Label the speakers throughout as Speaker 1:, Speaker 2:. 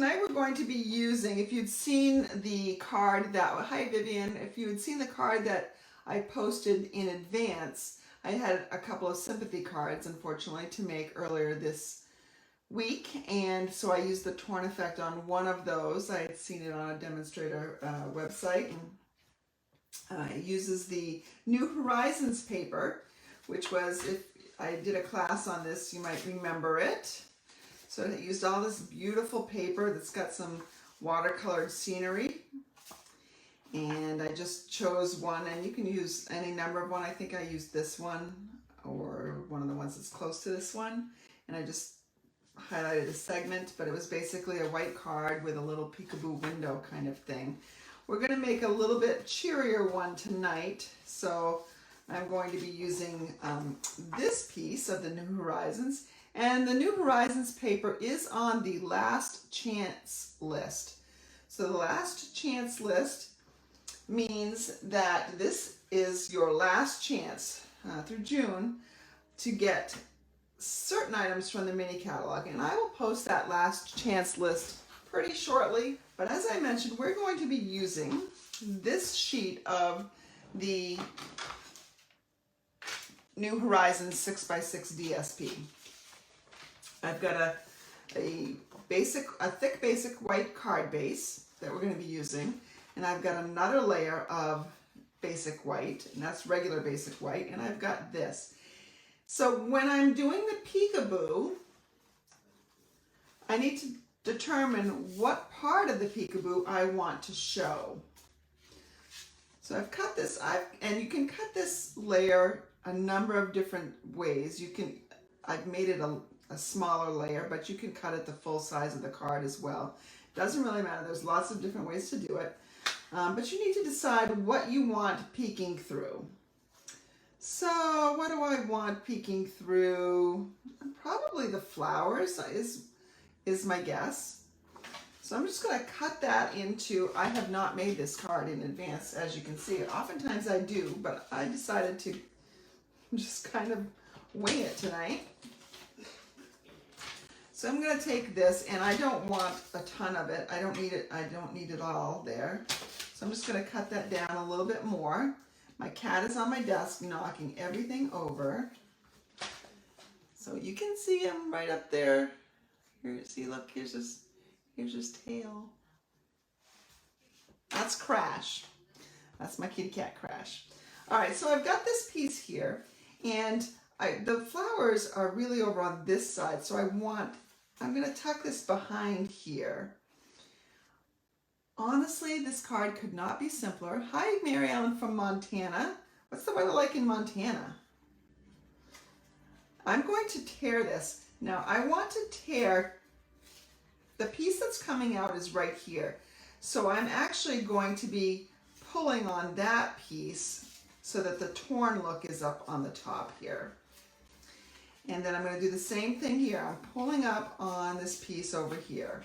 Speaker 1: tonight we're going to be using, if you'd seen the card that, hi Vivian, if you had seen the card that I posted in advance, I had a couple of sympathy cards, unfortunately, to make earlier this week, and so I used the torn effect on one of those. I had seen it on a demonstrator website, and it uses the New Horizons paper, which was, if I did a class on this, you might remember it. So it used all this beautiful paper that's got some watercolored scenery. And I just chose one, and you can use any number of one. I think I used this one, or one of the ones that's close to this one. And I just highlighted a segment, but it was basically a white card with a little peekaboo window kind of thing. We're going to make a little bit cheerier one tonight. So I'm going to be using this piece of the New Horizons. And the New Horizons paper is on the last chance list. So the last chance list means that this is your last chance through June to get certain items from the mini catalog. And I will post that last chance list pretty shortly. But as I mentioned, we're going to be using this sheet of the New Horizons 6x6 DSP. I've got a thick basic white card base that we're going to be using, and I've got another layer of basic white, and that's regular basic white, and I've got this. So when I'm doing the peekaboo, I need to determine what part of the peekaboo I want to show. So I've cut this, and you can cut this layer a number of different ways. I've made it a smaller layer, but you can cut it the full size of the card as well. Doesn't really matter. There's lots of different ways to do it. But you need to decide what you want peeking through. So what do I want peeking through? Probably the flowers is my guess. So I'm just going to cut that into, I have not made this card in advance, as you can see. Oftentimes I do, but I decided to just kind of wing it tonight. So I'm going to take this, and I don't want a ton of it. I don't need it all there. So I'm just going to cut that down a little bit more. My cat is on my desk knocking everything over. So you can see him right up there. Here, see, look, here's his tail. That's Crash. That's my kitty cat Crash. All right, so I've got this piece here, and the flowers are really over on this side, so I'm going to tuck this behind here. Honestly, this card could not be simpler. Hi, Mary Ellen from Montana. What's the weather like in Montana? I'm going to tear this. Now, I want to tear, the piece that's coming out is right here. So I'm actually going to be pulling on that piece so that the torn look is up on the top here. And then I'm going to do the same thing here. I'm pulling up on this piece over here.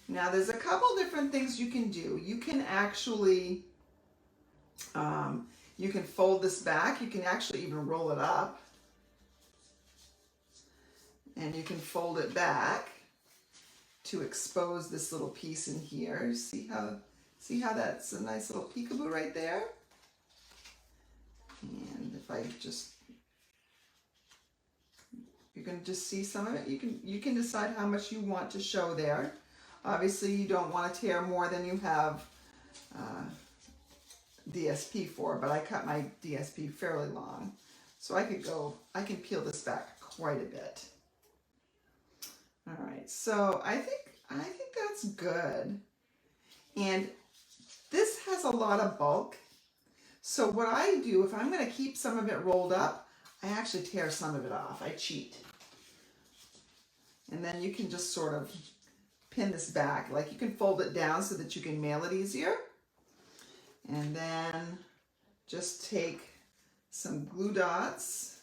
Speaker 1: Now there's a couple different things you can do. You can actually, you can fold this back. You can actually even roll it up. And you can fold it back to expose this little piece in here. See how that's a nice little peekaboo right there? And if I just, you can just see some of it. You can decide how much you want to show there. Obviously, you don't want to tear more than you have DSP for, but I cut my DSP fairly long, so I can peel this back quite a bit. All right, so I think that's good, and this has a lot of bulk. So what I do, if I'm going to keep some of it rolled up, I actually tear some of it off. I cheat. And then you can just sort of pin this back. Like, you can fold it down so that you can mail it easier. And then just take some glue dots.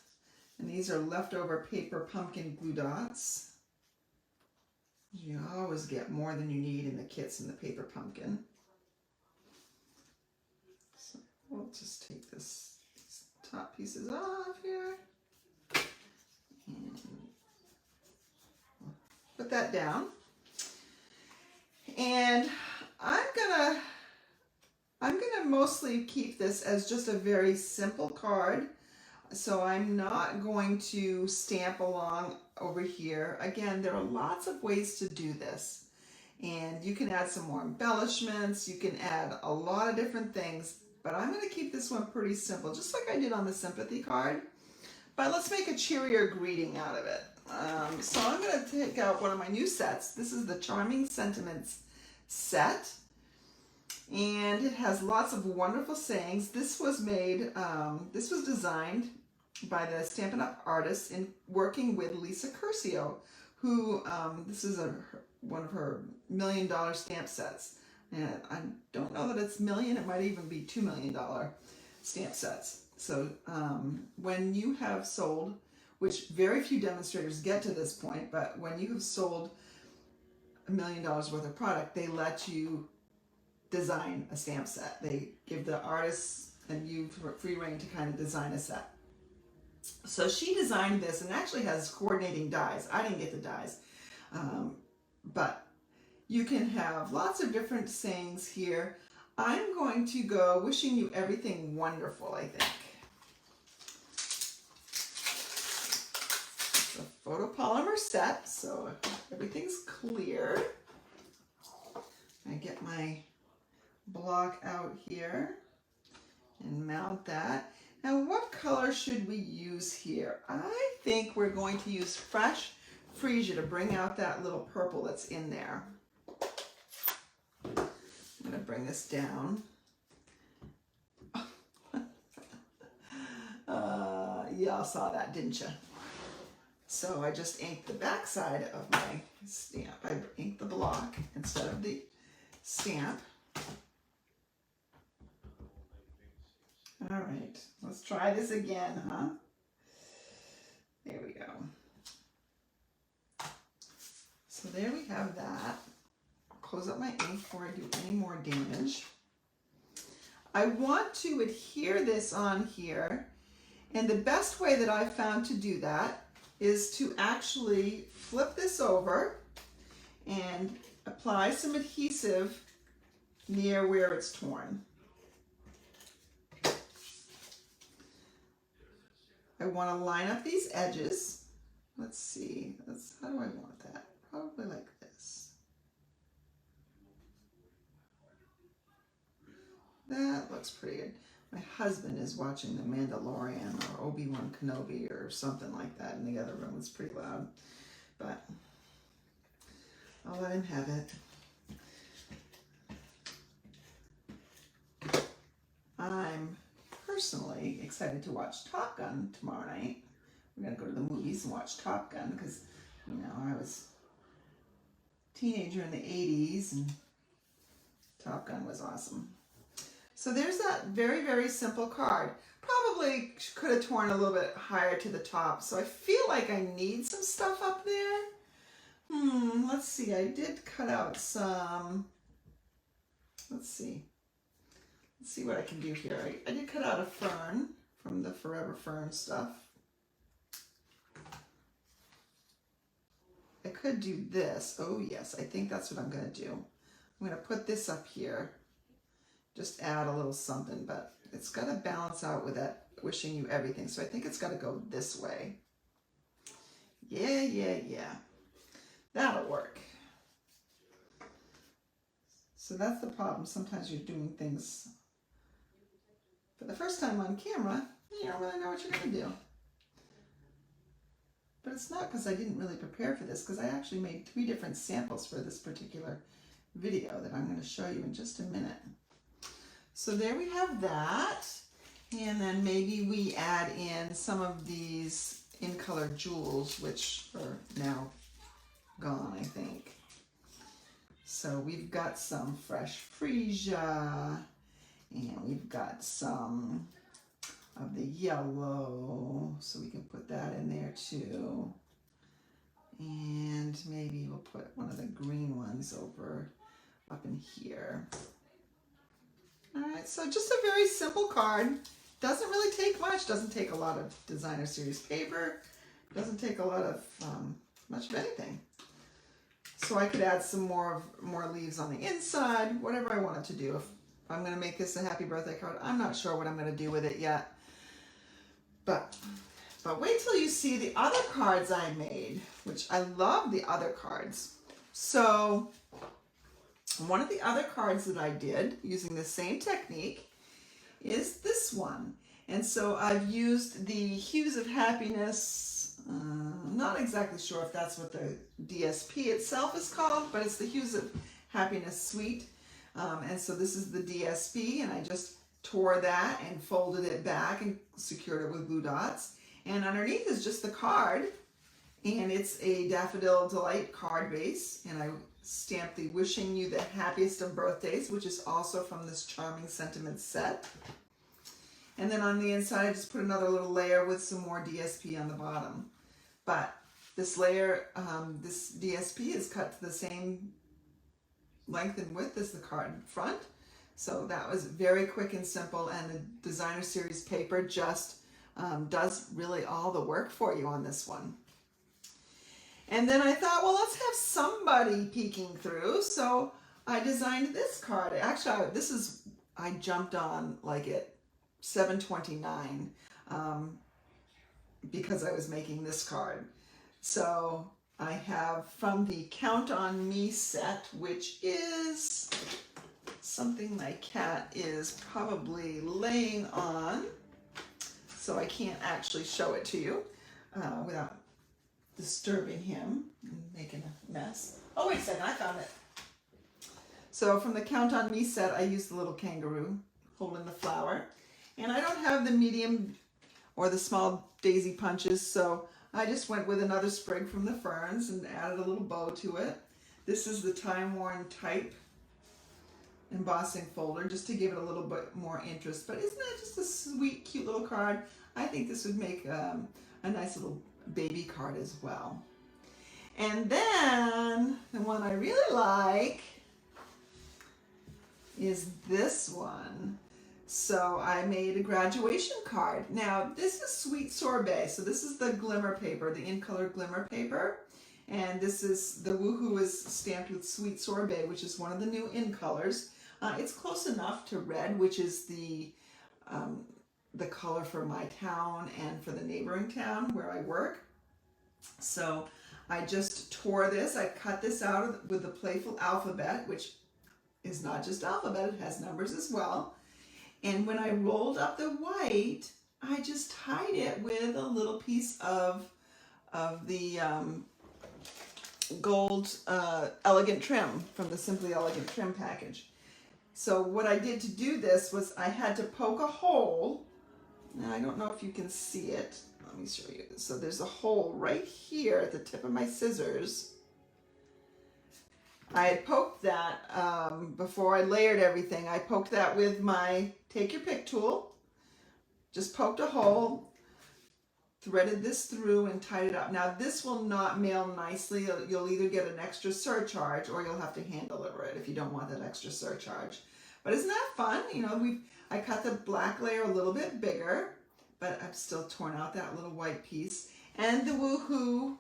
Speaker 1: And these are leftover paper pumpkin glue dots. You always get more than you need in the kits in the paper pumpkin. So we'll just take these top pieces off here. And put that down. And I'm gonna mostly keep this as just a very simple card. So I'm not going to stamp along over here. Again, there are lots of ways to do this. And you can add some more embellishments. You can add a lot of different things. But I'm going to keep this one pretty simple, just like I did on the sympathy card. But let's make a cheerier greeting out of it. So I'm going to take out one of my new sets. This is the Charming Sentiments set. And it has lots of wonderful sayings. This was designed by the Stampin' Up! Artist in working with Lisa Curcio, who, this is one of her $1 million stamp sets. And I don't know that it's million, it might even be $2 million stamp sets. So when you have sold, which very few demonstrators get to this point, but when you have sold $1 million worth of product, they let you design a stamp set. They give the artists and you free reign to kind of design a set. So she designed this, and it actually has coordinating dies. I didn't get the dies, but you can have lots of different sayings here. I'm going to go wishing you everything wonderful, I think. It's a photopolymer set, so everything's clear. I get my block out here and mount that. Now, what color should we use here? I think we're going to use Fresh Freesia to bring out that little purple that's in there. I'm going to bring this down. Y'all saw that, didn't you? So I just inked the back side of my stamp. I inked the block instead of the stamp. All right, let's try this again, huh? There we go. So there we have that. Close up my ink before I do any more damage. I want to adhere this on here, and the best way that I've found to do that is to actually flip this over and apply some adhesive near where it's torn. I want to line up these edges. Let's see, how do I want that? Probably like this. That looks pretty good. My husband is watching The Mandalorian or Obi-Wan Kenobi or something like that in the other room. It's pretty loud, but I'll let him have it. I'm personally excited to watch Top Gun tomorrow night. We're going to go to the movies and watch Top Gun because, you know, I was a teenager in the 80s and Top Gun was awesome. So there's that very, very simple card. Probably could have torn a little bit higher to the top, so I feel like I need some stuff up there. Let's see, I did cut out some, let's see what I can do here. I did cut out a fern from the Forever Fern stuff. I could do this. Oh yes, I think that's what I'm going to do. I'm going to put this up here. Just add a little something, but it's got to balance out with that wishing you everything. So I think it's got to go this way. Yeah. That'll work. So that's the problem. Sometimes you're doing things for the first time on camera, you don't really know what you're going to do. But it's not because I didn't really prepare for this, because I actually made 3 different samples for this particular video that I'm going to show you in just a minute. So there we have that. And then maybe we add in some of these in color jewels, which are now gone, I think. So we've got some Fresh Freesia, and we've got some of the yellow, so we can put that in there too. And maybe we'll put one of the green ones over up in here. All right, so just a very simple card. Doesn't really take much, doesn't take a lot of designer series paper, doesn't take a lot of much of anything. So I could add some more leaves on the inside, whatever I wanted to do. If I'm going to make this a happy birthday card, I'm not sure what I'm going to do with it yet. But wait till you see the other cards I made, which I love the other cards. So one of the other cards that I did using the same technique is this one. And so I've used the Hues of Happiness. I'm not exactly sure if that's what the DSP itself is called, but it's the Hues of Happiness Suite. And so this is the DSP, and I just tore that and folded it back and secured it with glue dots. And underneath is just the card, and it's a Daffodil Delight card base, and I stamped the Wishing You the Happiest of Birthdays, which is also from this Charming Sentiments set. And then on the inside, I just put another little layer with some more DSP on the bottom. But this layer, this DSP is cut to the same length and width as the card front. So that was very quick and simple, and the Designer Series paper just does really all the work for you on this one. And then I thought, well, let's have somebody peeking through. So I designed this card. Actually, I jumped on like at 7:29 because I was making this card. So I have from the Count on Me set, which is something my cat is probably laying on, so I can't actually show it to you without disturbing him and making a mess. Oh, wait a second, I found it. So from the Count on Me set, I used the little kangaroo holding the flower. And I don't have the medium or the small daisy punches, so I just went with another sprig from the ferns and added a little bow to it. This is the Time Worn Type embossing folder, just to give it a little bit more interest. But isn't that just a sweet, cute little card? I think this would make a nice little baby card as well. And then the one I really like is this one. So I made a graduation card. Now this is Sweet Sorbet. So this is the glimmer paper, the in color glimmer paper. And this is, the Woohoo is stamped with Sweet Sorbet, which is one of the new in colors. It's close enough to red, which is the color for my town and for the neighboring town where I work. So I just tore this. I cut this out with the Playful Alphabet, which is not just alphabet, it has numbers as well. And when I rolled up the white, I just tied it with a little piece of the gold elegant trim from the Simply Elegant trim package. So what I did to do this was I had to poke a hole. Now I don't know if you can see it. Let me show you. So there's a hole right here at the tip of my scissors. I had poked that before I layered everything. I poked that with my Take Your Pick tool. Just poked a hole, threaded this through and tied it up. Now this will not mail nicely. You'll either get an extra surcharge or you'll have to hand deliver it if you don't want that extra surcharge. But isn't that fun? You know, I cut the black layer a little bit bigger, but I've still torn out that little white piece. And the Woohoo,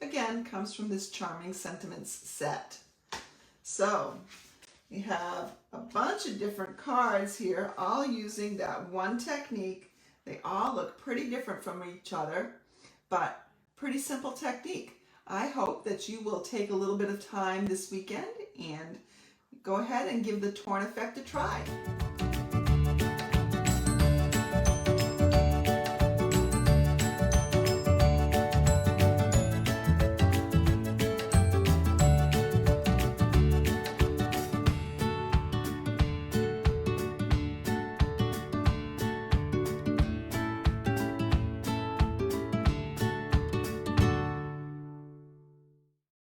Speaker 1: again, comes from this Charming Sentiments set. So we have a bunch of different cards here, all using that one technique. They all look pretty different from each other, but pretty simple technique. I hope that you will take a little bit of time this weekend and go ahead and give the torn effect a try.